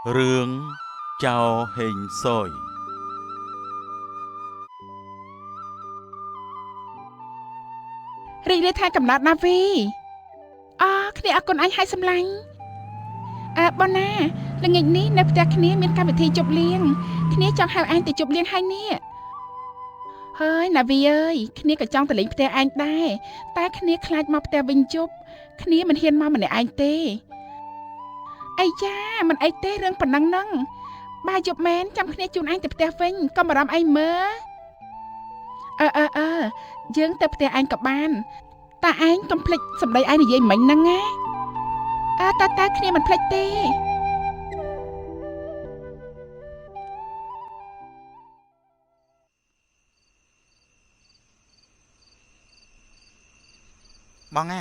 Rương chào hình soi រីករាយថាកំណត់ណាវីគ្នាអរគុណអញឲ្យសម្លាញ់បងណាល្ងាចនេះនៅផ្ទះគ្នាមានកម្មវិធីជប់លៀងគ្នាចង់ហៅអញទៅជប់លៀងហើយនេះហើយណាវីអើយគ្នាក៏ចង់ទៅលេងផ្ទះអញដែរតែគ្នាខ្លាចមកផ្ទះវិញជប់គ្នាមិនហ៊ានមកម្នាក់ឯងទេអីយ៉ាមិនអីទេរឿងប៉ុណ្ណឹងហ្នឹងបើយប់មែនចាំគ្នាជូនអញទៅផ្ទះវិញកុំបារម្ភអីមើលយើងទៅផ្ទះអញក៏បានតែឯងកុំភ្លេចសម្ដីឯងនិយាយមិញហ្នឹងណាតែគ្នាមិនភ្លេចទេបងណា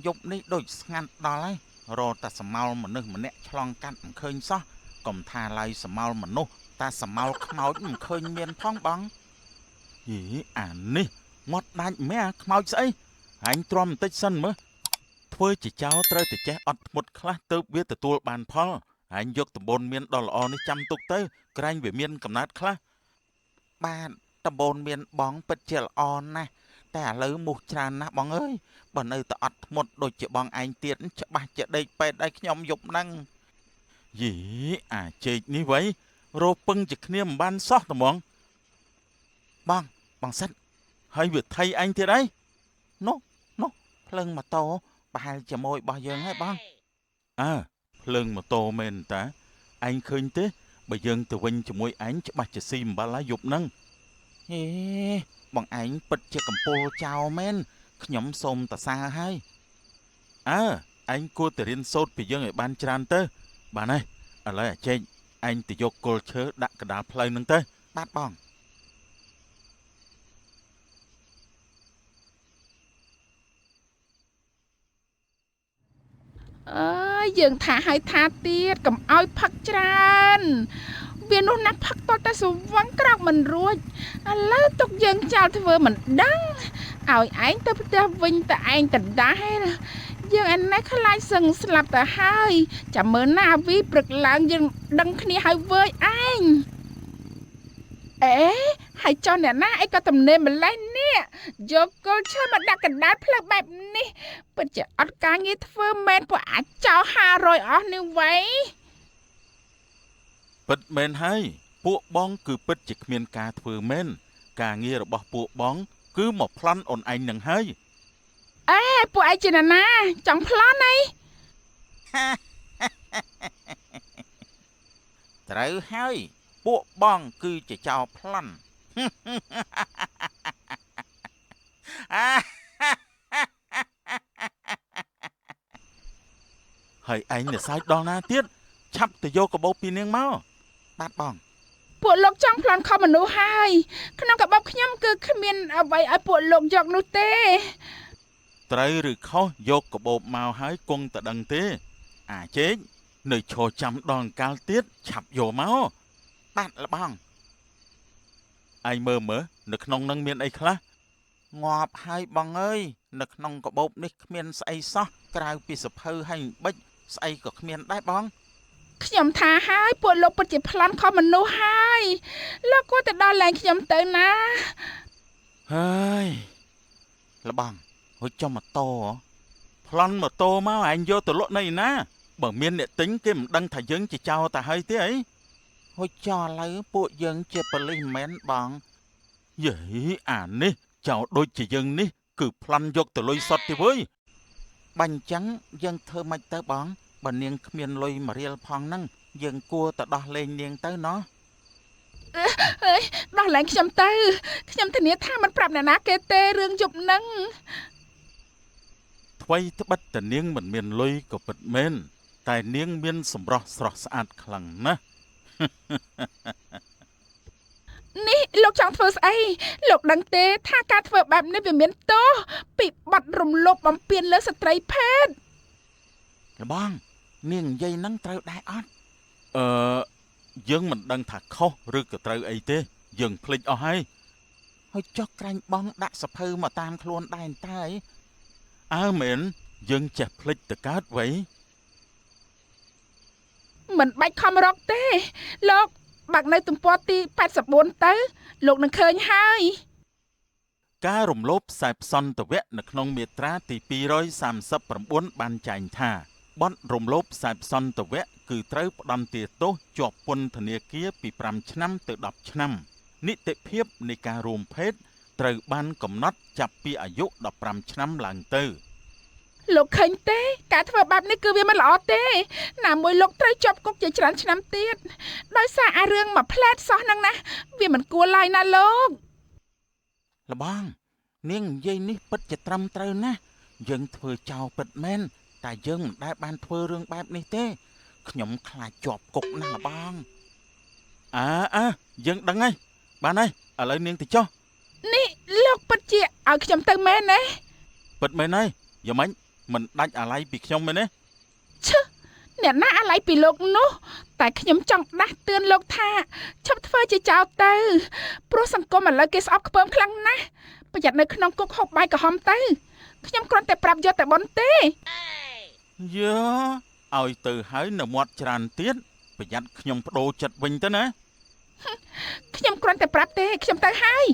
យប់នេះដូចស្ងាត់ដល់ហើយរត់តែសមោលមនុស្សម្នាក់ឆ្លងកាត់មិនឃើញសោះកុំថាឡើយសមោលមនុស្សតែសមោលខ្មោចមិនឃើញមានផងបងយីអានេះមាត់ដាច់មែខ្មោចស្អីអញទ្រាំបន្តិចសិនមើលធ្វើជាចោលត្រូវតែចេះអត់ធ្មត់ខ្លះទៅវាទទួលបានផលអញយកដំបូនមានដ៏ល្អនេះចាំទុកទៅក្រែងវាមានកំណត់ខ្លះបាទដំបូនមានបងពិតជាល្អណាស់តែឥឡូវមូសច្រើនណាស់បងអើយបើនៅតែអត់ធ្មត់ដូចជាបងឯងទៀតច្បាស់ជាដេកពេទ្យឲ្យខ្ញុំយប់ហ្នឹងយីអាចេកនេះវៃរោពឹងជាគ្នាមិនបានសោះត្មងបងសិតហើយវាថៃអញទៀតអីនោះភ្លើងម៉ូតូប្រហែលជាមួយរបស់យើងហើយបងភ្លើងម៉ូតូមែនតាអញឃើញទេបើយើងទៅវិញជាមួយអញច្បាស់ជាស៊ីអំបិលហើយយប់ហ្នឹងហេបងឯងពិតជាកំពូលចៅមែនខ្ញុំសូមតសាហើយអញគួរតែរៀនសូត្រពីយើងឲ្យបានច្រើនទៅបានហើយឥឡូវអាចេកអញទៅយកគល់ឈើដាក់កណ្ដាលផ្លូវហ្នឹងទៅបាទបងយើងថាឲ្យថាទៀតកុំឲ្យផឹកច្រើនវានោះណាស់ផឹកតតែស្វឹងក្រោកមិនរួចឥឡូវទុកយើងចោលធ្វើមិនដឹងឲ្យឯងទៅផ្ទះវិញតែឯងដដែលយើងឯណេះខ្លាចសឹងស្លាប់ទៅហើយចាំមើលណាវីព្រឹកឡើងយើងដឹងគ្នាហើយវើយឯងហើយចុះអ្នកណាអីក៏ទំនេរម្លេះនេះយកគល់ឈើមកដាក់កណ្ដាលផ្លូវបែបនេះពិតជាអត់ការងារធ្វើមែនពួកអាចចោល500អស់នេះវ៉ៃពិតមែនហើយពួកបងគឺពិតជាគ្មានការធ្វើមែនការងាររបស់ពួកបងគឺមកប្លន់អូនឯងនឹងហើយពួកឯងជាណាចង់ប្លន់អីត្រូវហើយពួកបងគឺជាចៅប្លន់ហើយឯងនៅសាច់ដល់ណាទៀតឆាប់ទៅយកកាបូបពីនាងមកបាទបងពួកលោកចង់ប្លន់ខំមនុស្សហើយក្នុងកាបូបខ្ញុំគឺគ្មានអ្វីឲ្យពួកលោកយកនោះទេត្រូវឬខុសយកកាបូបមកហើយគង់តែដឹងទេអាចេកនៅឈរចាំដល់អង្កាលទៀតឆាប់យកមកបាទលបងឯងមើលនៅក្នុងនឹងមានអីខ្លះងាប់ហើយបងអើយនៅក្នុងកាបូបនេះគ្មានស្អីសោះក្រៅពីសភៅហើយបិចស្អីក៏គ្មានដែរបងខ្ញុំថាហើយពួកលោកពិតជាប្លន់ខំមនុស្សហើយលោកគួរតែដល់ឡើងខ្ញុំទៅណាហើយលបងហូចចំម៉ូតូប្លន់ម៉ូតូមកឯងយកទៅលក់នៅឯណាបើមានអ្នកទិញគេមិនដឹងថាយើងជាចោរទៅហើយទេអីហូចចោលឥឡូវពួកយើងជាប៉ូលីសមិនមែនបងយីអានេះចោរដូចជាយើងនេះគឺប្លន់យកទៅលុយសុទ្ធទេវើយបាញ់ចឹងយើងធ្វើម៉េចទៅបងបើនាងគ្មានលុយមួយរៀលផងហ្នឹងយើងគួរតែដោះលែងនាងទៅណោះដោះលែងខ្ញុំទៅខ្ញុំធានាថាមិនប្រាប់អ្នកណាគេទេរឿងយប់ហ្នឹងថ្មីត្បិតតែនាងមិនមានលុយក៏ពិតមែនតែនាងមានសម្រស់ស្រស់ស្អាតខ្លាំងណាស់នេះលោកចង់ធ្វើស្អីលោកដឹងទេថាការធ្វើបែបនេះវាមានទោសពីបទរំលោភបំពានលើស្ត្រីភេទលបងនាងនិយាយហ្នឹងត្រូវដែរអត់យើងមិនដឹងថាខុសឬក៏ត្រូវអីទេយើងភ្លេចអស់ហើយចុះក្រែងបងដាក់សភៅមកតាមខ្លួនដែរតើមែនយើងចេះភ្លេចទៅកើតវៃម មិនបាច់ខំរកទេលោកបាក់នៅទំព័រទី84ទៅលោកនឹងឃើញហើយ ការរំលោភខ្សែផ្សន្តិវៈនៅក្នុងមាត្រាទី239បានចែងថាបទរំលោភខ្សែផ្សន្តិវៈគឺត្រូវផ្តន្ទាទោសជាប់ពន្ធនាគារពី5ឆ្នាំទៅ10ឆ្នាំនីតិភាពនៃការរួមភេទត្រូវបានកំណត់ចាប់ពីអាយុ15ឆ្នាំឡើងទៅ លោកឃើញទេការធ្វើបែបនេះគឺវាមិនល្អទេណាមួយលោកត្រូវជាប់គុកជាច្រើនឆ្នាំទៀតដោយសារអារឿងមួយផ្លែតសោះហ្នឹងណាវាមិនគួរឡើយណាលោក លបងនាងនិយាយនេះពិតជាត្រឹមត្រូវណាស់យើងធ្វើចោលពិតមែនតែយើងមិនដែលបានធ្វើរឿងបែបនេះទេខ្ញុំខ្លាចជាប់គុកណាស់លបងយើងដឹងហើយបានហើយឥឡូវនាងទៅចុះ នេះលោកពិតជាឲ្យខ្ញុំទៅមែនទេ ពិតមែនហើយយ៉ាងម៉េចមិនដាច់អាឡ័យពីខ្ញុំមែនទេ ឈឹអ្នកណាអាឡ័យពីលោកនោះតែខ្ញុំចង់ដាស់តឿនលោកថាឈប់ធ្វើជាចោលទៅព្រោះសង្គមឥឡូវគេស្អប់ខ្ពើមខ្លាំងណាស់ប្រយ័ត្ននៅក្នុងគុកហូបបាយក្រហមទៅខ្ញុំគ្រាន់តែប្រាប់យកតែប៉ុនទេ យើឲ្យទៅហើយនៅមាត់ច្រើនទៀតប្រយ័ត្នខ្ញុំបដូរចិត្តវិញទៅណា ខ្ញុំគ្រាន់តែប្រាប់ទេខ្ញុំទៅហើយ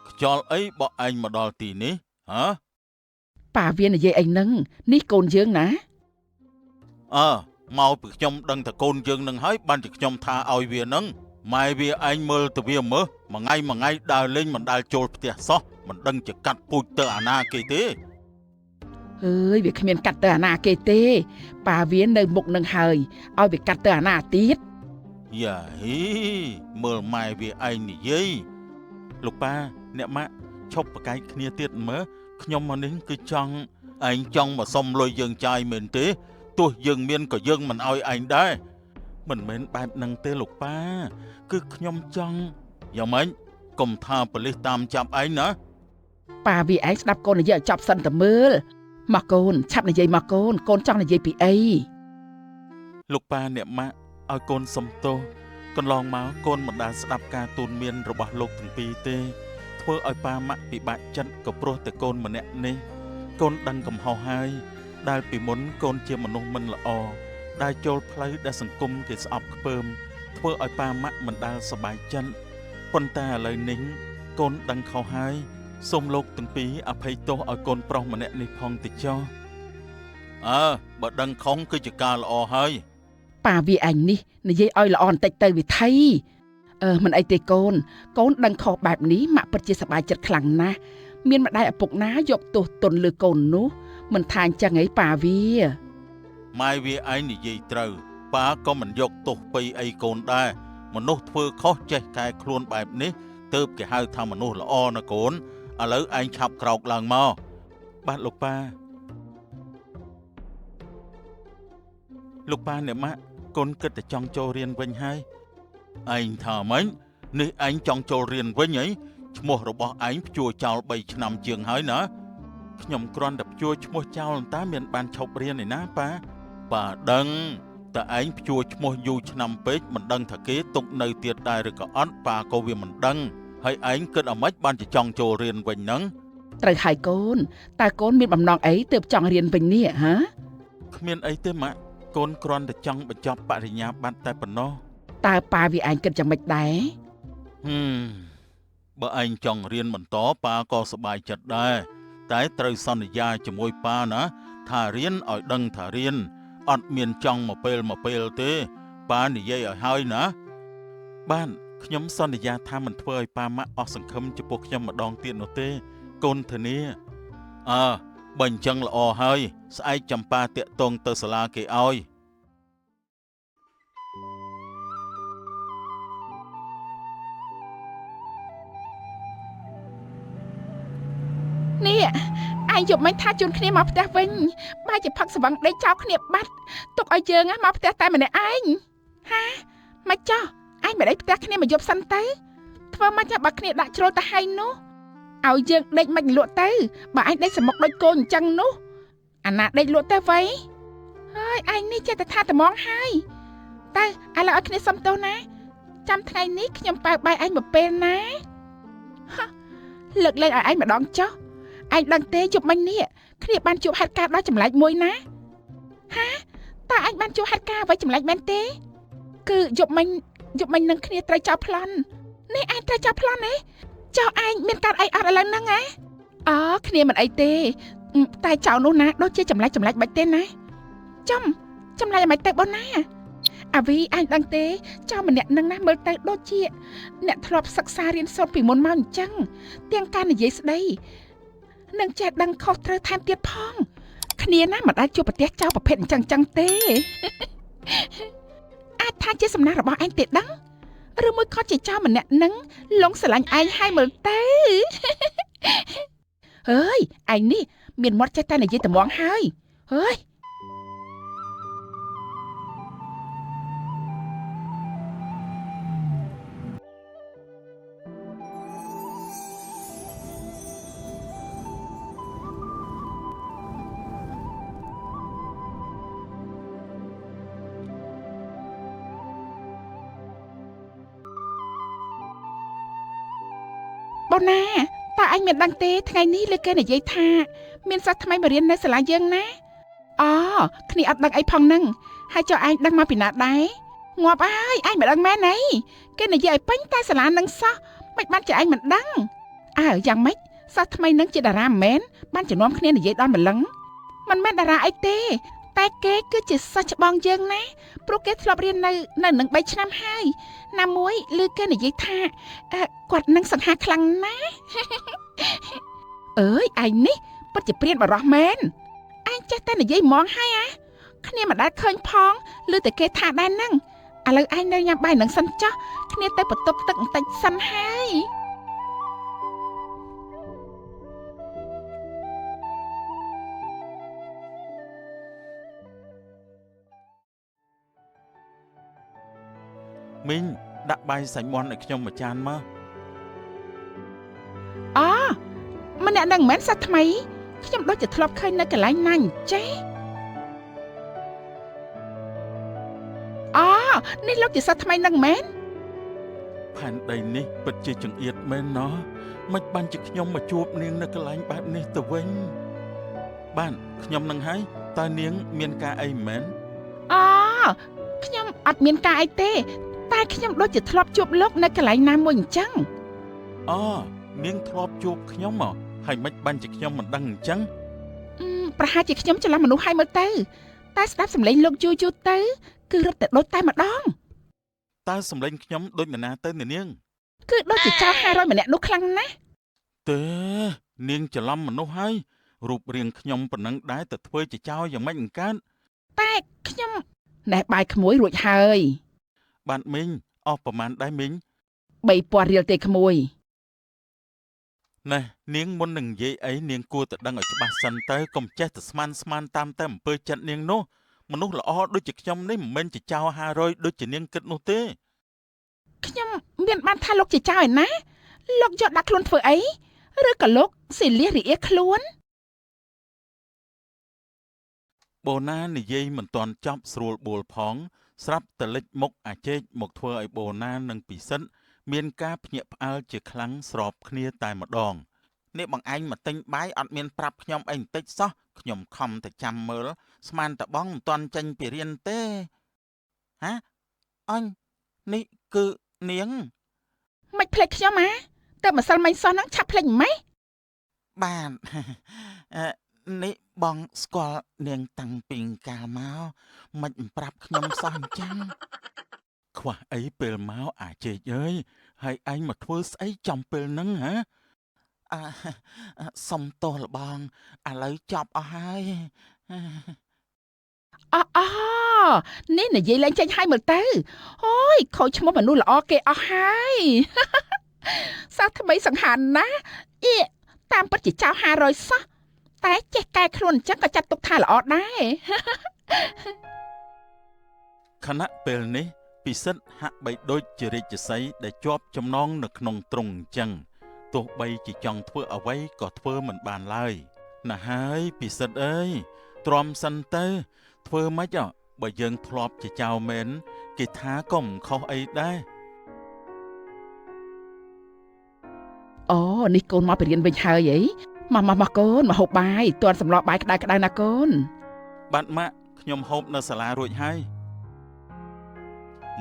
ខ្យល់អីបក់ឯងមកដល់ទីនេះហ៎ ប៉ាវានិយាយអីហ្នឹងនេះកូនយើងណា មកពីខ្ញុំដឹងថាកូនយើងនឹងហើយបានជាខ្ញុំថាឲ្យវានឹងម៉ែវាឯងមើលទៅវាមើលមួយថ្ងៃដើរលេងមិនដែលចូលផ្ទះសោះមិនដឹងជាកាត់ពូជទៅអាណាគេទេ អើយវាគ្មានកាត់ទៅអាណាគេទេប៉ាវានៅមុខនឹងហើយឲ្យវាកាត់ទៅអាណាទៀត យ៉ាហីមើលម៉ែវាឯងនិយាយលោកប៉ាអ្នកម៉ាក់ឈប់ប្រកែកគ្នាទៀតមើលខ្ញុំមកនេះគឺចង់ឯងចង់មកសុំលុយយើងចាយមែនទេទោះយើងមានក៏យើងមិនឲ្យឯងដែរមិនមែនបែបហ្នឹងទេលោកប៉ាគឺខ្ញុំចង់យ៉ាងម៉េចកុំថាប៉ូលីសតាមចាប់ឯងណា ប៉ាវាឯងស្ដាប់កូននិយាយឲ្យចប់សិនតើមើលមកកូនឆាប់និយាយមកកូនកូនចង់និយាយពីអី លោកប៉ាអ្នកម៉ាក់ឲ្យកូនសុំទោសកន្លងមកកូនមិនដែលស្ដាប់ការទូន្មានរបស់លោកទាំងពីរទេធ្វើឲ្យប៉ាម៉ាក់ពិបាកចិត្តក៏ព្រោះតែកូនម្នាក់នេះកូនដឹងកំហុសហើយដែលពីមុនកូនជាមនុស្សមិនល្អដែលចូលផ្លូវដែលសង្គមគេស្អប់ខ្ពើមធ្វើឲ្យប៉ាម៉ាក់មិនដែលសប្បាយចិត្តប៉ុន្តែឥឡូវនេះកូនដឹងខុសហើយសូមលោកទាំងពីរអភ័យទោសឲ្យកូនប្រុសម្នាក់នេះផងតិចចុះបើដឹងខុសគឺជាការល្អហើយ ប៉ាវាឯងនេះនិយាយឲ្យល្អបន្តិចទៅវិថីមិនអីទេកូនដឹងខុសបែបនេះម៉ាក់ពិតជាសប្បាយចិត្តខ្លាំងណាស់មានម្ដាយឪពុកណាយកទោសទណ្ឌលើកូននោះមិនថាអញ្ចឹងអីប៉ាវា ម៉ែវាឯងនិយាយត្រូវប៉ាក៏មិនយកទោសពីអីកូនដែរមនុស្សធ្វើខុសចេះកែខ្លួនបែបនេះទើបគេហៅថាមនុស្សល្អណាកូនឥឡូវឯងឆាប់ក្រោកឡើងមកបាទលោកប៉ាអ្នកម៉ាក់កូនគិតតែចង់ចូលរៀនវិញហើយឯងថាម៉េចនេះឯងចង់ចូលរៀនវិញហីឈ្មោះរបស់ឯងព្យួរចោល3ឆ្នាំជាងហើយណាខ្ញុំគ្រាន់តែព្យួរឈ្មោះចោលតែមានបានឈប់រៀនឯណាប៉ាដឹងតែឯងព្យួរឈ្មោះយូរឆ្នាំពេកមិនដឹងថាគេទុកនៅទៀតដែរឬក៏អត់ប៉ាក៏វាមិនដឹងហើយឯងគិតអ្មេចបានជាចង់ចូលរៀនវិញហ្នឹង ត្រូវហើយកូនតើកូនមានបំណងអីទើបចង់រៀនវិញនេះហ៎ គ្មានអីទេម៉ាក់កូនគ្រាន់តែចង់បញ្ចប់បរិញ្ញាបត្រតែប៉ុណ្ណោះ តើប៉ាវាឯងគិតយ៉ាងម៉េចដែរ បើឯងចង់រៀនបន្តប៉ាក៏សប្បាយចិត្តដែរតែត្រូវសន្យាជាមួយប៉ាណាថារៀនឲ្យដឹងថារៀនអត់មានចង់មកពេលទេប៉ានិយាយឲ្យហើយណាបានខ្ញុំសន្យាថាមិនធ្វើឲ្យប៉ាម៉ាក់អស់សង្ឃឹមចំពោះខ្ញុំម្ដងទៀតនោះទេកូនធានាបើអញ្ចឹងល្អហើយស្អែកចំប៉ាតាក់ទងទៅសាលាគេឲ្យ នេះឯងយកមិនថាជូនគ្នាមកផ្ទះវិញបែរជាផឹកស្វឹងដេកចោលគ្នាបាត់ទុកឲ្យយើងមកផ្ទះតែម្នាក់ឯងហាមិនចោះឯងមិនដេកផ្ទះគ្នាមកយប់សិនទៅធ្វើមកចាស់បើគ្នាដាក់ជ្រុលទៅហើយនោះឲ្យយើងដេកមិនលក់ទៅបើឯងដេកសមុកដូចកូនអញ្ចឹងនោះអាណាដេកលក់ទៅវៃហើយឯងនេះចេះតែថាត្មងហើយ តើឥឡូវឲ្យគ្នាសុំទោសណាចាំថ្ងៃនេះខ្ញុំប៉ៅបាយឯងមកពេលណាលើកលែងឲ្យឯងម្ដងចុះឯងដឹងទេជប់មិញនេះគ្នាបានជួបហេតុការណ៍ដ៏ចម្លែកមួយណាហាតើឯងបានជួបហេតុការណ៍អ្វីចម្លែកមែនទេគឺយប់មិញនឹងគ្នាត្រូវចោលប្លន់នេះឯងត្រូវចោលប្លន់ទេចុះឯងមានការអីអត់ឥឡូវហ្នឹងហ៎អូគ្នាមិនអីទេតែចៅនោះណាដូចជាចម្លែកបាច់ទេណាចម្លែកមិនទៅបងណាអាវីអញដឹងទេចៅម្នាក់នឹងណាមើលទៅដូចជាអ្នកធ្លាប់សិក្សារៀនសូត្រពីមុនមកអញ្ចឹងទាំងការនិយាយស្ដីនឹងចេះដឹងខុសត្រូវថែមទៀតផងគ្នាណាមិនអាចជួបប្រទះចៅប្រភេទអញ្ចឹងទេអាចថាជាសំណាក់របស់ឯងទេដឹងឬមួយក៏ជាចៅម្នាក់នឹងលងស្រឡាញ់ឯងហើយមើលទៅអើយឯងនេះមានមាត់ចេះតែនិយាយត្មងហើយអើយបងណាតើអញមានដឹងទេថ្ងៃនេះលើគេនិយាយថាមានសិស្សថ្មីមករៀននៅសាលាយើងណាអូគ្នាអត់ដឹងអីផងហ្នឹងហើយចុះឯងដឹងមកពីណាដែរងាប់ហើយឯងមិនដឹងមែនអីគេនិយាយឲ្យពេញតែសាលានឹងសោះមិនបានជាឯងមិនដឹងអើយ៉ាងម៉េចសិស្សថ្មីនឹងជាតារាមិនមែនបានជំនុំគ្នានិយាយដល់ម្លឹងមិនមែនតារាអីទេតែគេគឺជាសិស្សច្បងយើងណាព្រោះគេធ្លាប់រៀននៅនឹង3ឆ្នាំហើយណាមួយឬគេនិយាយថាគាត់នឹងសង្ហាខ្លាំងណាស់អើយឯងនេះពិតជាព្រានបរោះមែនឯងចេះតែនិយាយហ្មងហើយគ្នាមិនដែលឃើញផងឬតែគេថាដែរហ្នឹងឥឡូវឯងនៅញ៉ាំបាយនឹងសិនចុះគ្នាទៅបន្ទប់ទឹកបន្តិចសិនហើយមីងដាក់បាយសាច់មាន់ឲ្យខ្ញុំមួយចានមកអូម្នាក់នឹងមិនមែនសិស្សថ្មីខ្ញុំដូចជាធ្លាប់ឃើញនៅកន្លែងណាអញ្ចេះអូនេះលោកជាសិស្សថ្មីនឹងមែនផែនដីនេះពិតជាចង្អៀតមែនណោះមិនបានជាខ្ញុំមកជួបនាងនៅកន្លែងបែបនេះទៅវិញបានខ្ញុំនឹងហើយតើនាងមានការអីមែនអូខ្ញុំអត់មានការអីទេតែខ្ញុំដូចជាធ្លាប់ជួបលោកនៅកន្លែងណាមួយអញ្ចឹងអូនាងធ្លាប់ជួបខ្ញុំមកហើយមិនបានជាខ្ញុំមិនដឹងអញ្ចឹងប្រហែលជាខ្ញុំច្រឡំមនុស្សហើយមើលទៅតែស្ដាប់សម្លេងលោកយូរទៅគឺរត់តែដូចតែម្ដងតើសម្លេងខ្ញុំដូចនរណាទៅនាងគឺដូចជាចៅ500ម្នាក់នោះខ្លាំងណាស់ទេនាងច្រឡំមនុស្សហើយរូបរាងខ្ញុំប៉ុណ្ណឹងដែរទៅធ្វើជាចៅយ៉ាងម៉េចអង្កើតតែខ្ញុំណែបាយក្មួយរួចហើយបានមីងអស់ប្រមាណដែរមីង3000រៀលទេក្មួយណែនាងមុននឹងនិយាយអីនាងគួរតែដឹងឲ្យច្បាស់សិនទៅកុំចេះតែស្មានតាមតែអំពើចិត្តនាងនោះមនុស្សល្អដូចជាខ្ញុំនេះមិនមែនជាចៅ500ដូចជានាងគិតនោះទេខ្ញុំមានបានថាលោកជាចៅឯណាលោកយកដាក់ខ្លួនធ្វើអីឬក៏លោកស៊ីលៀសរីអៀខ្លួនបូណានិយាយមិនទាន់ចប់ស្រួលបួលផងស្រាប់តែលេចមុខអាចេកមកធ្វើឲ្យបូណានិងពិសិដ្ឋមានការភ្ញាក់ផ្អើលជាខ្លាំងស្របគ្នាតែម្ដងនេះបងឯងមកទិញបាយអត់មានប្រាប់ខ្ញុំអីបន្តិចសោះខ្ញុំខំតែចាំមើលស្មានតែបងមិនទាន់ចេញពីរៀនទេហាអញនេះគឺនាងមិនភ្លេចខ្ញុំទៅម្សិលមិញសោះហ្នឹងឆាប់ភ្លេចម៉េចបាននេះបងស្គាល់នាងតាំងពីកាលមកមិនប្រាប់ខ្ញុំសោះអញ្ចឹងខ្វះអីពេលមកអាចេកអើយហើយឯងមកធ្វើស្អីចំពេលហ្នឹងហ៎សុំទោសលបងឥឡូវចប់អស់ហើយអូនេះនិយាយលេងចេញហើយមើលទៅអូយខូចឈ្មោះមនុស្សល្អគេអស់ហើយសាថ្មីសង្ហាណាតាមពិតជាចៅ500សោះតែចេះកែខ្លួនអញ្ចឹងក៏ចាត់ទុកថាល្អដែរខណៈពេលនេះពិសិដ្ឋហាក់បីដូចជារាជសីដែលជាប់ចំណងនៅក្នុងទ្រុងអញ្ចឹងទោះបីជាចង់ធ្វើអ្វីក៏ធ្វើមិនបានឡើយណាស់ហើយពិសិដ្ឋអើយទ្រាំសិនទៅធ្វើម៉េចបើយើងធ្លាប់ជាចៅមែន គេថាក៏មិនខុសអីដែរ អូនេះកូនមកពីរៀនវិញហើយអីមកកូនមកហូបបាយទាន់សម្លបាយក្តៅណាកូន បាទម៉ាក់ខ្ញុំហូបនៅសាលារួចហើយ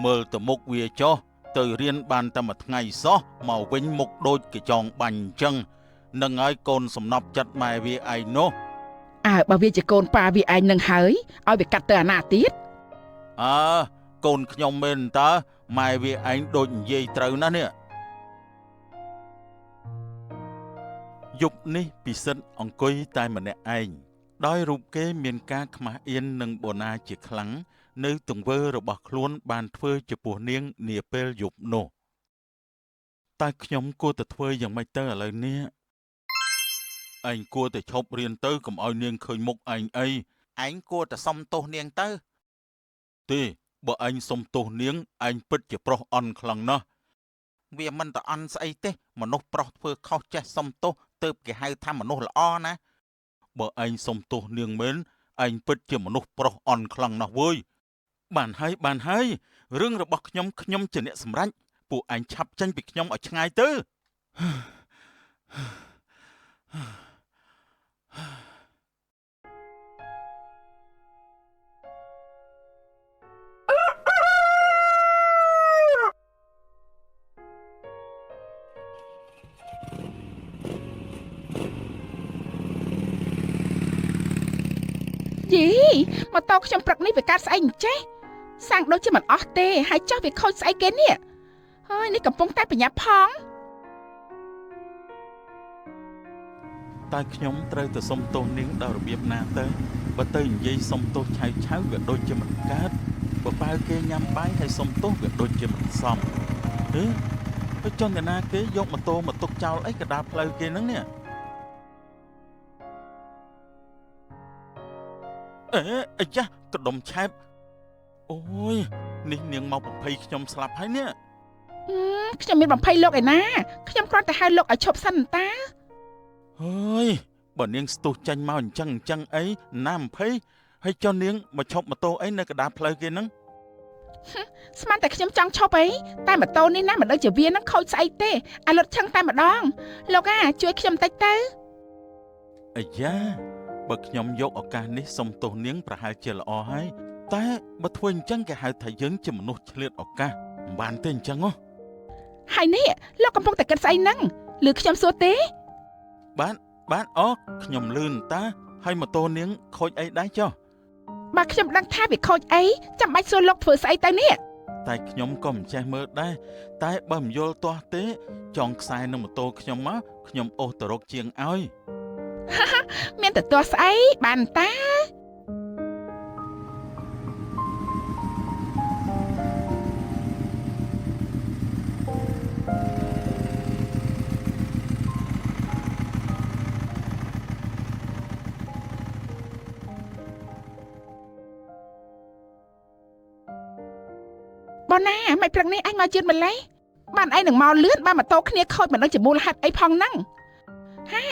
មើលទៅមុខវាចុះទៅរៀនបានតែមួយថ្ងៃសោះមកវិញមុខដូចកញ្ចងបាញ់អញ្ចឹងនឹងហើយកូនសំណប់ចិត្តម៉ែវាឯងនោះ បើវាជាកូនប៉ាវាឯងនឹងហើយឲ្យវាកាត់ទៅអាណាទៀត កូនខ្ញុំមែនតើម៉ែវាឯងដូចនិយាយត្រូវណាស់នេះយប់នេះពិសិដ្ឋអង្គុយតែម្នាក់ឯងដោយរូបគេមានការខ្មាស់អៀននឹងបូណាជាខ្លាំងនៅទង្វើរបស់ខ្លួនបានធ្វើចំពោះនាងនាពេលយប់នោះតើខ្ញុំគួរតែធ្វើយ៉ាងម៉េចទៅឥឡូវនេះឯងគួរតែឈប់រៀនទៅកុំឲ្យនាងឃើញមុខឯងអី ឯងគួរតែសុំទោសនាងទៅ ទេបើឯងសុំទោសនាងឯងពិតជាប្រុសអន់ខ្លាំងណាស់ វាមិនតែអន់ស្អីទេមនុស្សប្រុសធ្វើខុសចេះសុំទោសទើបគេហៅថាមនុស្សល្អណា បើឯងសុំទោសនាងមែនឯងពិតជាមនុស្សប្រុសអន់ខ្លាំងណាស់វើយបានហើយរឿងរបស់ខ្ញុំជាអ្នកសម្រេចពួកឯងឆាប់ចេញពីខ្ញុំឲ្យឆ្ងាយទៅ យីម៉ូតូខ្ញុំព្រឹកនេះវាកាត់ស្អីអញ្ចេះសាំងដូចជាមិនអស់ទេហើយចោះវាខូចស្អីគេនេះហើយនេះកំពុងតែប្រញាប់ផង តើខ្ញុំត្រូវទៅសុំទោសនាងដោយរបៀបណាទៅបើទៅនិយាយសុំទោសឆៅវាដូចជាមិនកើតបើគេញ៉ាំបាយហើយសុំទោសវាដូចជាមិនសមហើយចង់តែណាគេយកម៉ូតូមកទុកចោលអីកណ្ដាលផ្លូវគេហ្នឹងនេះអាយ៉ាកដុំឆែបអូយនេះនាងមកប្រភ័យខ្ញុំស្លាប់ហើយនេះ ខ្ញុំមានបំភ័យលោកឯណាខ្ញុំគ្រាន់តែហៅលោកឲ្យឈប់សិនតា ហើយបើនាងស្ទុះចាញ់មកអញ្ចឹងអីណា20ហើយចុះនាងមកឈប់ម៉ូតូអីនៅកណ្ដាលផ្លូវគេហ្នឹង ស្មានតែខ្ញុំចង់ឈប់អីតែម៉ូតូនេះណាមិនដឹងជាវានឹងខូចស្អីទេអាលុតឆឹងតែម្ដងលោកជួយខ្ញុំតិចទៅ អាយ៉ាបើខ្ញុំយកឱកាសនេះសុំទោសនាងប្រហែលជាល្អហើយតែបើធ្វើអញ្ចឹងគេហៅថាយើងជាមនុស្សឆ្លៀតឱកាសមិនបានទេអញ្ចឹងហ៎ ហើយនេះលោកកំពុងតែគិតស្អីហ្នឹងឬខ្ញុំសួរទេ បាទខ្ញុំលឿនតាហើយម៉ូតូនាងខូចអីដែរចុះ បើខ្ញុំដឹងថាវាខូចអីចាំបាច់សួរលោកធ្វើស្អីទៅនេះ តែខ្ញុំក៏មិនចេះមើលដែរតែបើមិនយល់ទាស់ទេចងខ្សែនឹងម៉ូតូខ្ញុំមកខ្ញុំអូសទៅរកជាងឲ្យ មានតែទាស់ស្អីបានតា បងណាមិនព្រឹកនេះអញមកជឿនម្លេះបានអីនឹងមកលឿនបានម៉ូតូគ្នាខូចមិនដឹងជាមូលហេតុអីផងហ្នឹងហា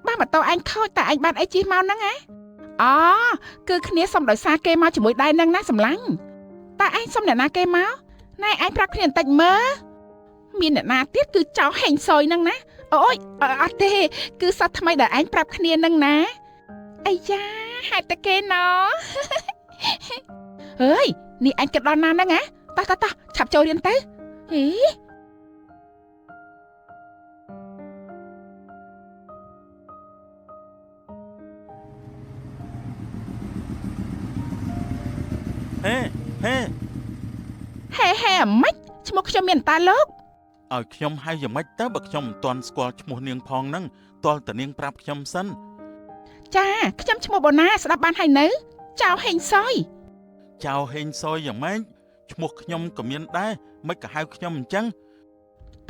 បានម៉ូតូអញខូចតែអញបានអីជិះមកហ្នឹងហ៎អូគឺគ្នាសុំដោយសារគេមកជាមួយដៃហ្នឹងណាសម្លាញ់តែអញសុំអ្នកណាគេមកណែអញប្រាប់គ្នាបន្តិចមើលមានអ្នកណាទៀតគឺចៅហេងសុយហ្នឹងណាអូយអត់ទេគឺសត្វថ្មីដែលអញប្រាប់គ្នាហ្នឹងណាអាយ៉ាហេតុតែគេណោអើយនេះអញគិតដល់ណាហ្នឹងហ៎តោះឆាប់ចូលរៀនទៅហេ ហេអាម៉េចឈ្មោះខ្ញុំមានតាលោក ឲ្យខ្ញុំហៅយ៉ាងម៉េចទៅបើខ្ញុំមិនទាន់ស្គាល់ឈ្មោះនាងផងហ្នឹងទាល់តែនាងប្រាប់ខ្ញុំសិន ចាខ្ញុំឈ្មោះបូណាស្ដាប់បានហើយនៅចៅហេងសុយ ចៅហេងសុយយ៉ាងម៉េចឈ្មោះខ្ញុំក៏មានដែរមិនក៏ហៅខ្ញុំអញ្ចឹង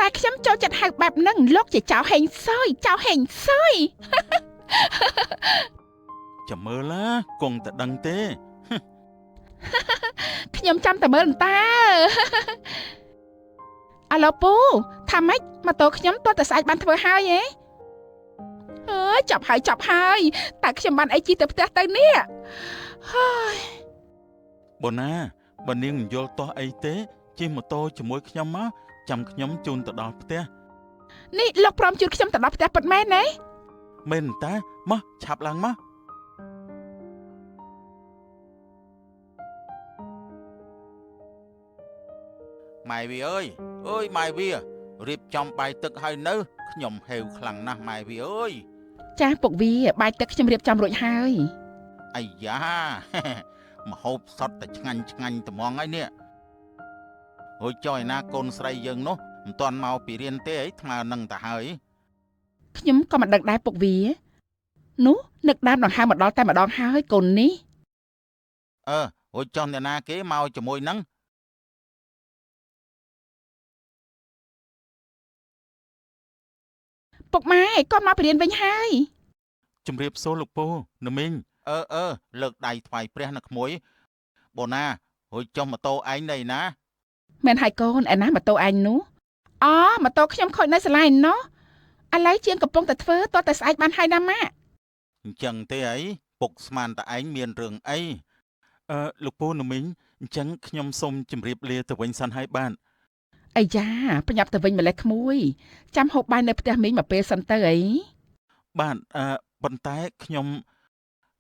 តែខ្ញុំចូលចិត្តហៅបែបហ្នឹងលោកជាចៅហេងសុយចៅហេងសុយ ចាំមើលឡាគង់តែដឹងទេ ខ្ញុំចាំតែមើលតាអាឡូពូថាម៉េចម៉ូតូខ្ញុំទាល់តែស្អាតបានធ្វើហើយហ៎អើយចាប់ហើយតែខ្ញុំបានអីជិះទៅផ្ទះទៅនេះហើយ បូណា បើនាងមិនយល់ទាស់អីទេជិះម៉ូតូជាមួយខ្ញុំមកចាំខ្ញុំជូនទៅដល់ផ្ទះ នេះលោកព្រមជូនខ្ញុំទៅដល់ផ្ទះពិតមែនទេ មែនតាមកឆាប់ឡើងមក ម៉ែវាអើយម៉ែវារៀបចំបាយទឹកឲ្យនៅខ្ញុំហេវខ្លាំងណាស់ម៉ែវាអើយ ចាស់ពុកវាបាយទឹកខ្ញុំរៀបចំរួចហើយ អាយ៉ា ម្ហូបសតតែឆ្ងាញ់ត្មងហើយនេះហូចចុះឯណាកូនស្រីយើងនោះមិនទាន់មកពីរៀនទេអីថ្មើនឹងទៅហើយ ខ្ញុំក៏មិនដឹងដែរពុកវានោះនឹកដើមដង្ហើមមកដល់តែម្ដងហើយកូននេះ ហូចចុះអ្នកណាគេមកជាមួយនឹង ពុកម៉ែក៏មកពីរៀនវិញហើយ ជំរាបសួរលោកពូណាមីង លើកដៃថ្វាយព្រះណាក្មួយបូណាហូចចុះម៉ូតូឯងនៅណា មែនហើយកូនឯណាម៉ូតូឯងនោះអូម៉ូតូខ្ញុំខូចនៅសាលាឯណោះឥឡូវជាងកំពុងតែធ្វើតតែស្អែកបានហើយណាម៉ាក់ អញ្ចឹងទេអីពុកស្មានតែឯងមានរឿងអី លោកពូណាមីងអញ្ចឹងខ្ញុំសូមជម្រាបលាទៅវិញសិនហើយបាន អាយ៉ាប្រញាប់ទៅវិញម្លេះក្មួយចាំហូបបាយនៅផ្ទះមីងមកពេលសិនទៅអី បាទប៉ុន្តែខ្ញុំ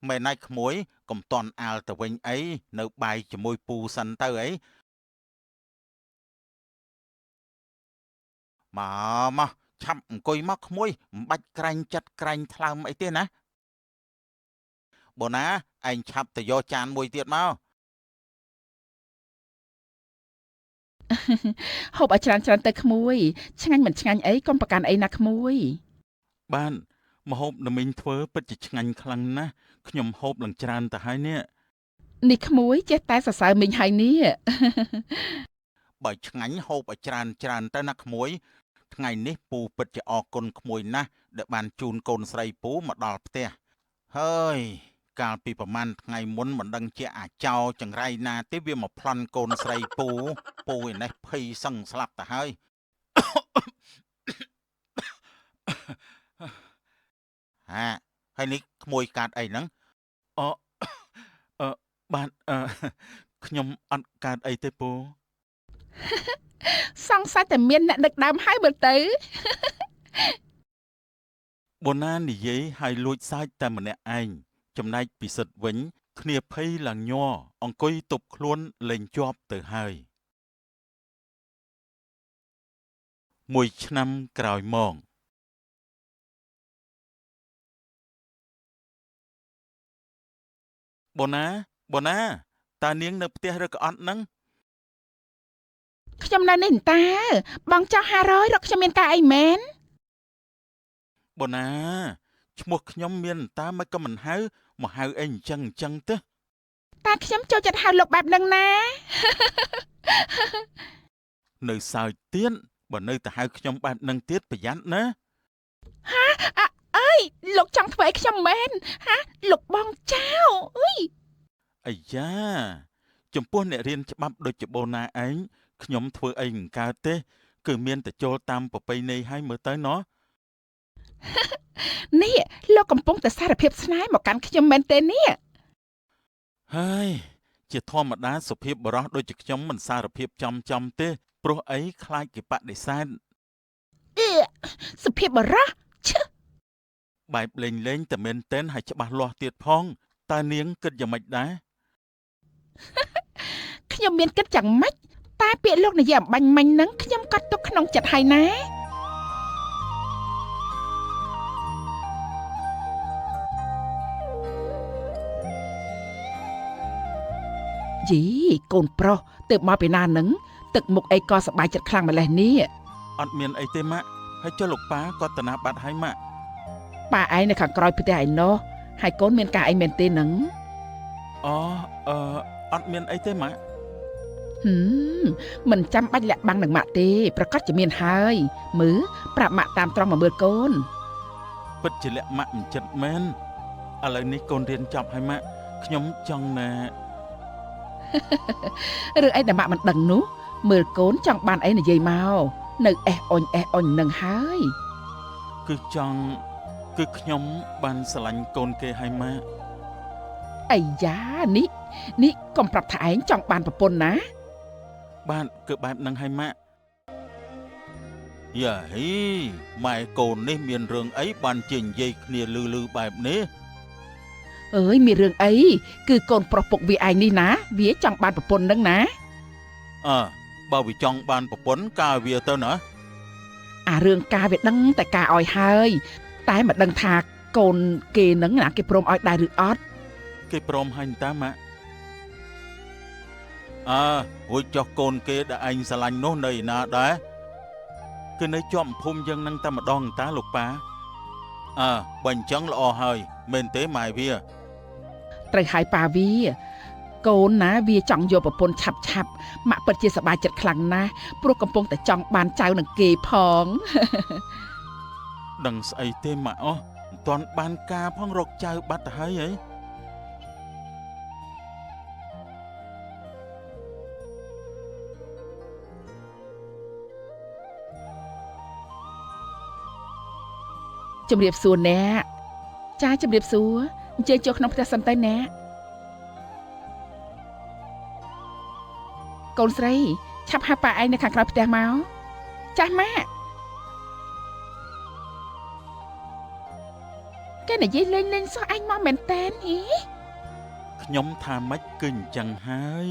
មែនឯក្មួយកុំតន់អាលទៅវិញអីនៅបាយជាមួយពូសិនទៅអីមកឆាប់អង្គុយមកក្មួយមិនបាច់ក្រែងចិត្តក្រែងថ្លើមអីទេណាបូណាឯងឆាប់ទៅយកចានមួយទៀតមក ហូបឲ្យច្រើនទៅក្មួយឆ្ងាញ់មិនឆ្ងាញ់អីកុំប្រកាន់អីណាក្មួយ បានម្ហូបណាមីងធ្វើពិតជាឆ្ងាញ់ខ្លាំងណាស់ខ្ញុំហូបឡើងច្រើនទៅហើយនេះ នេះក្មួយចេះតែសរសើរមីងហើយនេះ បើឆ្ងាញ់ហូបឲ្យច្រើនទៅណាក្មួយថ្ងៃនេះពូពិតជាអរគុណក្មួយណាស់ដែលបានជូនកូនស្រីពូមកដល់ផ្ទះហើយកាលពីប្រហែលថ្ងៃមុនមិនដឹងជាអាចោចង្រៃណាទេវាមកប្លន់កូនស្រីពូឯនេះភ័យសឹងស្លាប់ទៅហើយ ហើយនេះក្មួយកាត់អីហ្នឹង បាទខ្ញុំអត់កើតអីទេពូ សង្ស័យតែមានអ្នកដឹកដើមហើយមើលទៅ បូណានិយាយឲ្យលួចសាច់តែម្នាក់ឯងចំណែកពិសិដ្ឋវិញគ្នាភ័យឡើងញ័រអង្គុយទប់ខ្លួនលេងជាប់ទៅហើយមួយឆ្នាំក្រោយមកបូណាតើនាងនៅផ្ទះឬក៏អត់ហ្នឹង ខ្ញុំនៅនេះតាបងចោះ500រកខ្ញុំមានការអីមែន បូណាឈ្មោះខ្ញុំមានតើមិនក៏មិនហៅមកហៅអីអញ្ចឹងទេ តែខ្ញុំចូលចិត្តហៅលោកបែបហ្នឹងណា នៅសើចទៀតបើនៅតែហៅខ្ញុំបែបហ្នឹងទៀតប្រយ័ត្នណា អើយលោកចង់ធ្វើឲ្យខ្ញុំមែនហាលោកបងចៅអុយ អាយ៉ាចំពោះអ្នករៀនច្បាប់ដូចជាបូណាឯងខ្ញុំធ្វើអីមិនកើតទេគឺមានតែចូលតាមប្រពៃណីឲ្យមើលទៅណោះ នេះលោកកំពុងតែសារភាពស្នេហ៍មកកាន់ខ្ញុំមែនទេនេះ ហើយជាធម្មតាសុភាពបរោះដូចជាខ្ញុំមិនសារភាពចំទេព្រោះអីខ្លាចគេបដិសេធ សុភាពបរោះឈឹ បែបលេងតែមែនតែនហើយច្បាស់លាស់ទៀតផងតើនាងគិតយ៉ាងម៉េចដែរ ខ្ញុំមានគិតយ៉ាងម៉េចតែពាក្យលោកនិយាយអំបញ្ញមិញហ្នឹងខ្ញុំកត់ទុកក្នុងចិត្តហើយណាយីកូនប្រុសទើបមកពីណាហ្នឹងទឹកមុខអីក៏សប្បាយចិត្តខ្លាំងម្ល៉េះនេះ អត់មានអីទេម៉ាក់ហើយចុះលោកប៉ាក៏តាណាបាត់ហើយម៉ាក់ ប៉ាឯងនៅខាងក្រោយផ្ទះឯណោះហើយកូនមានការអីមែនទេហ្នឹង អត់មានអីទេម៉ាក់ មិនចាំបាច់លាក់បាំងនឹងម៉ាក់ទេប្រកាសជាមានហើយមើលប្រាប់ម៉ាក់តាមត្រង់មកមើលកូន ពិតជាលាក់ម៉ាក់មិនចិត្តមែនឥឡូវនេះកូនរៀនចប់ហើយម៉ាក់ខ្ញុំចង់ណា រឿងអីដែលម៉ាក់មិនដឹងនោះមើលកូនចង់បានអីនិយាយមកនៅអេះអុញនឹងហើយ គឺខ្ញុំបានស្រឡាញ់កូនគេហើយម៉ាក់ ច អាយ៉ានេះកុំប្រាប់ថាឯងចង់បានប្រពន្ធណា បាទគឺបែបហ្នឹងហើយម៉ាក់យ៉ាហីម៉ែកូននេះមានរឿងអីបានជានិយាយគ្នាលឺបែបនេះ អើយមានរឿងអីគឺកូនប្រុសពុកវាឯងនេះណាវាចង់បានប្រពន្ធនឹងណា បើវាចង់បានប្រពន្ធការវាទៅណា អារឿងការវាដឹងតែការឲ្យហើយតែមិនដឹងថាកូនគេនឹងណាគេព្រមឲ្យដែរឬអត់ គេព្រមហើយតាម៉ាក់រួចចុះកូនគេដែលឯងស្រឡាញ់នោះនៅឯណាដែរគឺនៅជាប់ភូមិយើងនឹងតែម្ដងតាលោកប៉ាបើអញ្ចឹងល្អហើយមែនទេម៉ែវា ត្រូវឲ្យប៉ាវាកូនណាវាចង់យកប្រពន្ធឆាប់ម៉ាក់ពិតជាសប្បាយចិត្តខ្លាំងណាស់ព្រោះកំពុងតែចង់បានចៅនឹងគេផង ដឹងស្អីទេម៉ាក់អស់មិនទាន់បានការផងរកចៅបាត់ទៅហើយហី ជំរាបសួរអ្នកចាជំរាបសួរអញ្ជើញចូលក្នុងផ្ទះសិនទៅអ្នកកូនស្រីឆាប់ហៅប៉ាឯងនៅខាងក្រៅផ្ទះមកចាស់ម៉ាក់គេនិយាយលេងសោះឯងមកមែនតើហី ខ្ញុំថាម៉េចគឺអញ្ចឹងហើយ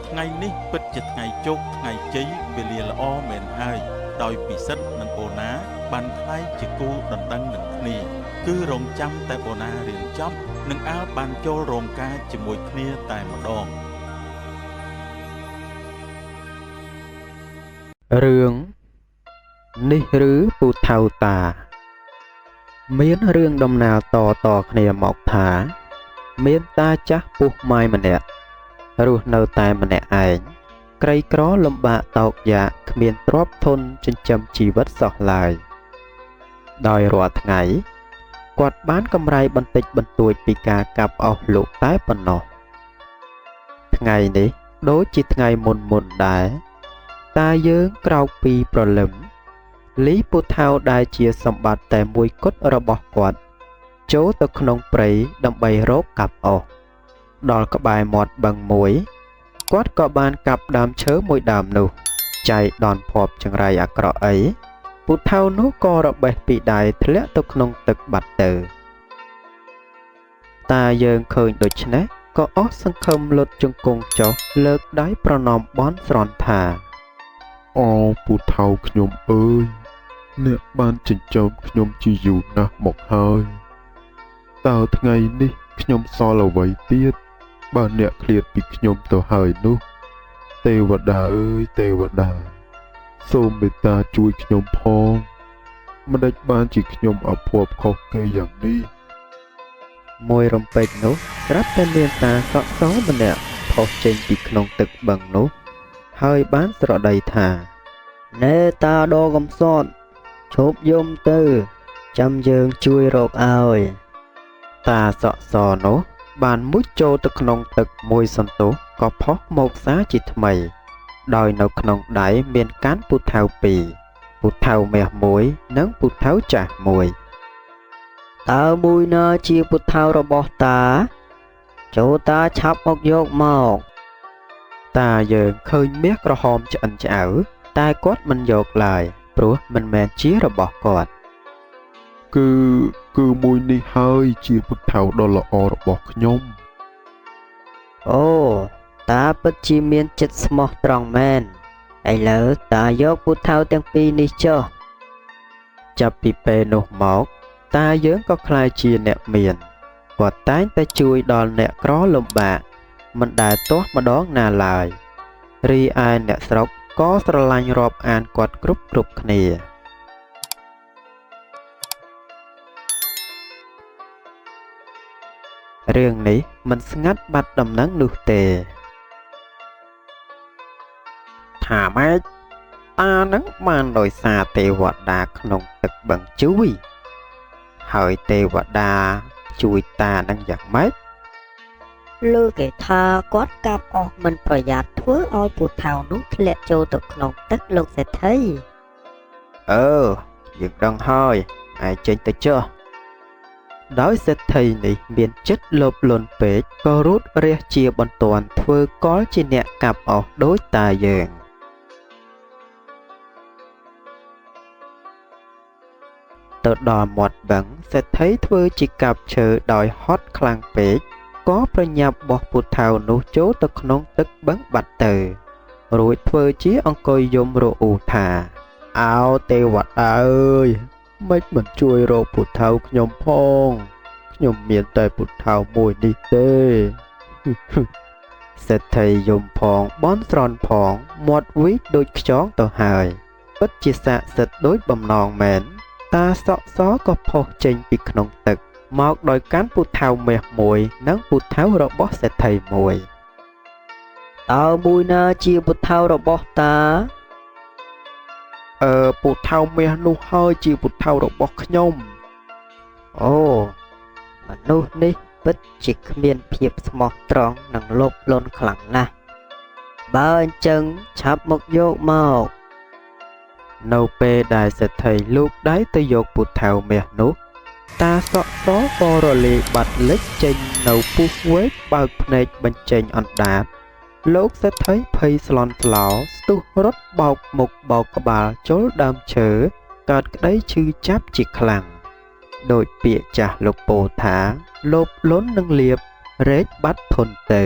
ថ្ងៃនេះពិតជាថ្ងៃជោគថ្ងៃជ័យវេលាល្អមែនហើយដោយពិសិដ្ឋនិងអូណាបានខ្លាយជាគូដណ្ដឹងនឹងគ្នាគឺរងចាំតែអូណារៀនចប់និងអាលបានចូលរោងការជាមួយគ្នាតែម្ដង រឿងនេះឬពូថៅតាមានរឿងដំណាលតគ្នាមកថាមានតាចាស់ពុះម៉ាយម្នាក់រស់នៅតែម្នាក់ឯងក្រីក្រលំបាកតោកយ៉ាកគ្មានទ្រព្យធនចិញ្ចឹមជីវិតសោះឡើយដោយរាល់ថ្ងៃគាត់បានកម្រៃបន្តិចបន្តួចពីការកាប់អស់លោកតែប៉ុណ្ណោះថ្ងៃនេះដូចជាថ្ងៃមុនដែរតាយើងក្រោកពីព្រលឹមលីពូថៅដែលជាសម្បត្តិតែមួយគត់របស់គាត់ចូលទៅក្នុងព្រៃដើម្បីរកកាប់អស់ដល់ក្បែរមាត់បឹងមួយគាត់ក៏បានកាប់ដើមឈើមួយដើមនោះចៃដនភ័ព្វចង្រៃអាក្រក់អីពូថៅនោះក៏របេះពីដៃធ្លាក់ទៅក្នុងទឹកបាត់ទៅតាយើងឃើញដូច្នេះក៏អស់សង្ឃឹមលុតជង្គង់ចុះលើកដៃប្រណម្យបន់ស្រន់ថា អូពូថៅខ្ញុំអើយអ្នកបានចិញ្ចឹមខ្ញុំជាយូរណាស់មកហើយតើថ្ងៃនេះខ្ញុំសល់អ្វីទៀតបើអ្នកឃ្លាតពីខ្ញុំទៅហើយនោះទេវតាអើយទេវតាសូមមេត្តាជួយខ្ញុំផងមិនដេចបានជាខ្ញុំអភ័ព្វខុសគេយ៉ាងនេះ មួយរំពេចនោះស្រាប់តែមានតាសក់សម្នាក់ផុសចេញពីក្នុងទឹកបឹងនោះហើយបានស្រដីថាណែតាដកំសត់ឈប់យំទៅចាំយើងជួយរកឲ្យតាសក់សនោះបានមុជចូលទៅក្នុងទឹកមួយសន្ទុះក៏ផុសមកសាជាថ្មីដោយនៅក្នុងដៃមានកាន់ពូថៅពីរពូថៅមាសមួយនិងពូថៅចាស់មួយតើមួយណាជាពូថៅរបស់តាចូលតាឆាប់មកយកមកតាយើងឃើញមាសក្រហមឆ្អិនឆ្អៅតែគាត់មិនយកឡើយព្រោះមិនមែនជារបស់គាត់ គឺមួយនេះហើយជាពូថៅដ៏ល្អរបស់ខ្ញុំ អូតាពិតជាមានចិត្តស្មោះត្រង់មែនឥឡូវតាយកពូថៅទាំងពីរនេះចុះចាប់ពីពេលនោះមកតាយើងក៏ក្លាយជាអ្នកមានគាត់តែងតែជួយដល់អ្នកក្រលំបាកមិនដែលទាស់ម្ដងណាឡើយរីឯអ្នកស្រុកក៏ស្រឡាញ់រាប់អានគាត់គ្រប់គ្នារឿងនេះមិនស្ងាត់បាត់ដំណឹងនោះទេថាម៉េចតានឹងបានដោយសារទេវតាក្នុងទឹកបឹងជួយហើយទេវតាជួយតានឹងយ៉ាងម៉េច លើគេថាគាត់កាប់អស់មិនប្រយ័ត្នធ្វើឲ្យពូថៅនោះធ្លាក់ចូលទៅក្នុងទឹកលោកសេដ្ឋី យើងដឹងហើយឯងចេញទៅចុះ ដោយសេដ្ឋីនេះមានចិត្តលោភលន់ពេកក៏រូតរះជាបន្ទាន់ធ្វើកលជាអ្នកកាប់អស់ដូចតាយើងទៅដល់មាត់បឹងសេដ្ឋីធ្វើជាកាប់ឈើដោយហត់ខ្លាំងពេកក៏ប្រញាប់បោះពូថៅនោះចូលទៅក្នុងទឹកបឹងបាត់ទៅរួចធ្វើជាអង្គុយយំរអ៊ូថាអោទេវតាអើយមិនមិនជួយរកពូថៅខ្ញុំផងខ្ញុំមានតែពូថៅមួយនេះទេ សេដ្ឋីយំផងបន់ស្រន់ផងមាត់វីកដូចខ្យងទៅហើយពិតជាស័ក្តិសិទ្ធិដូចបំណងមែនតាសក់សក៏ផុសចេញពីក្នុងទឹកមកដោយកាន់ពូថៅមាសមួយនិងពូថៅរបស់សេដ្ឋីមួយតើមួយណាជាពូថៅរបស់តាពូថៅមាសនោះហើយជាពូថៅរបស់ខ្ញុំអូមនុស្សនេះពិតជាគ្មានភាពស្មោះត្រង់និងលោភលន់ខ្លាំងណាស់បើអញ្ចឹងឆាប់មកយកមកនៅពេលដែលសេដ្ឋីលូកដៃទៅយកពូថៅមាសនោះតាសក់សក៏រលាយបាត់លិចចេញនៅពុះវែកបើកភ្នែកបញ្ចេញអណ្ដាតលោកសេដ្ឋីភ័យស្លន់ស្លោស្ទុះរត់បោកមុខបោកក្បាលចូលដើមឈើកើតក្តីឈឺចាប់ជាខ្លាំងដោយពាក្យចាស់លោកពោលថាលោភលន់នឹងលៀបរែកបាត់ធន់ទៅ